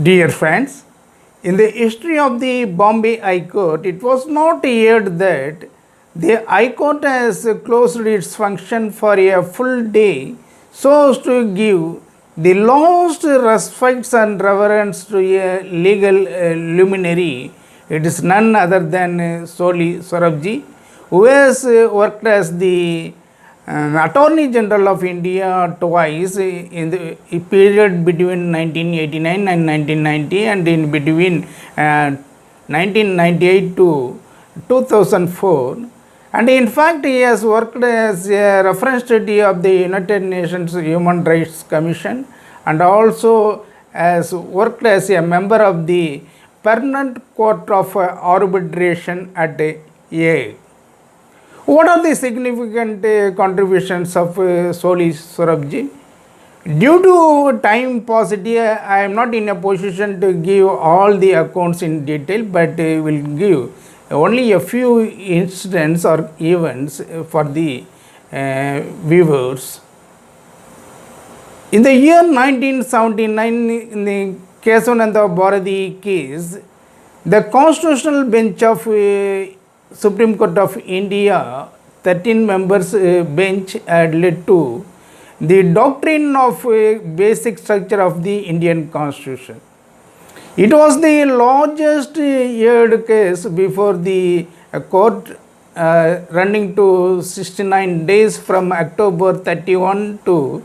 Dear friends, in the history of the Bombay High Court, it was not heard that the High Court has closed its function for a full day so as to give the last respects and reverence to a legal luminary. It is none other than Soli Sorabjee, who has worked as the Attorney General of India twice in the period between 1989 and 1990 and in between 1998 to 2004. And in fact, he has worked as a representative of the United Nations Human Rights Commission and also has worked as a member of the Permanent Court of Arbitration at A. What are the significant contributions of Soli Sorabjee? Due to time paucity, I am not in a position to give all the accounts in detail, but will give only a few incidents or events for the viewers. In the year 1979, in the Kesavananda Bharati case, the Constitutional Bench of Supreme Court of India, 13 members bench had led to the doctrine of basic structure of the Indian Constitution. It was the largest heard case before the court, running to 69 days from October 31 to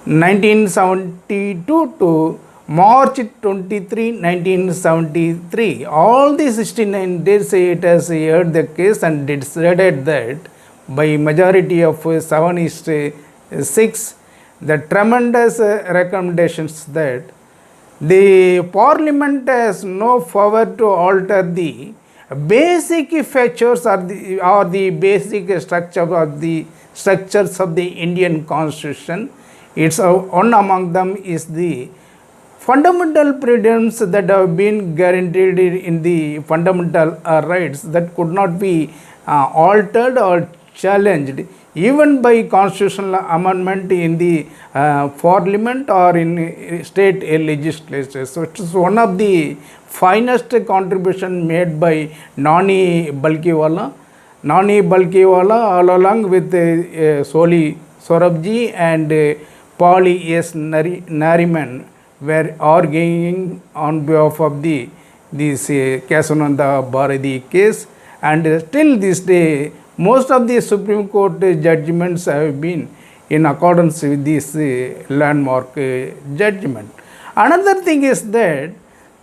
1972 to March 23, 1973. All the 69 days it has heard the case and decided that by majority of 7:6, the tremendous recommendations that the Parliament has no power to alter the basic features or the basic structure of the structures of the Indian Constitution. It's one among them is the fundamental freedoms that have been guaranteed in the fundamental rights that could not be altered or challenged even by constitutional amendment in the parliament or in state legislature. So it is one of the finest contribution made by Nani palkivala. Nani palkivala all along with Soli Sorabjee and Pali s.nariman were arguing on behalf of this Kesavananda Bharati case, and till this day most of the Supreme Court judgments have been in accordance with this landmark judgment. Another thing is that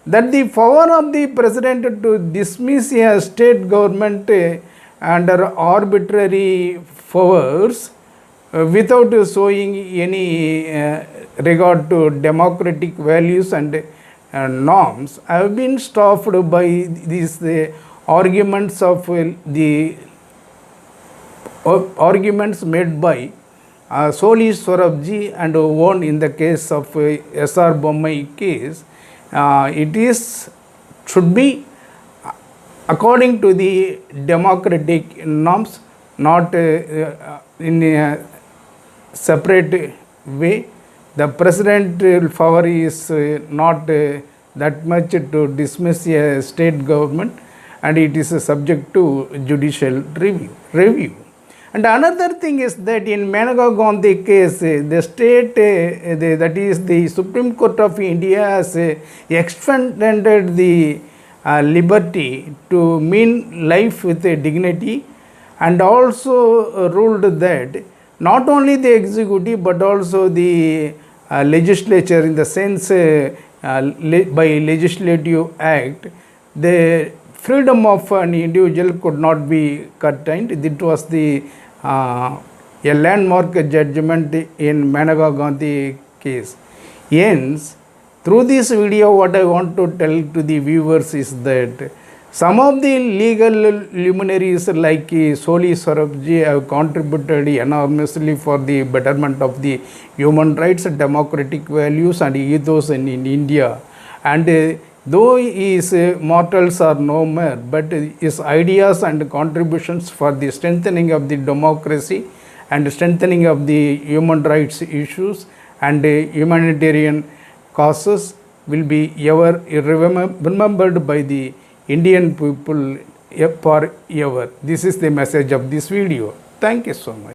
the power of the President to dismiss a state government under arbitrary powers without showing any regard to democratic values and norms have been stopped by these arguments of the arguments made by Soli Sorabjee and won in the case of s.r.bommai case. It should be according to the democratic norms, not in a separate way. The president power is not that much to dismiss a state government, and it is subject to judicial review. And another thing is that in Maneka Gandhi case, the state, that is the Supreme Court of India, has extended the liberty to mean life with dignity, and also ruled that not only the executive but also the legislature, in the sense by legislative act, the freedom of an individual could not be curtailed. It was a landmark judgment in Maneka Gandhi case. Hence, through this video, what I want to tell to the viewers is that some of the legal luminaries like Soli Sorabjee have contributed enormously for the betterment of the human rights, democratic values and ethos in India. And though his mortals are no more, but his ideas and contributions for the strengthening of the democracy and strengthening of the human rights issues and humanitarian causes will be ever remembered by the Indian people forever. This is the message of this video. Thank you so much.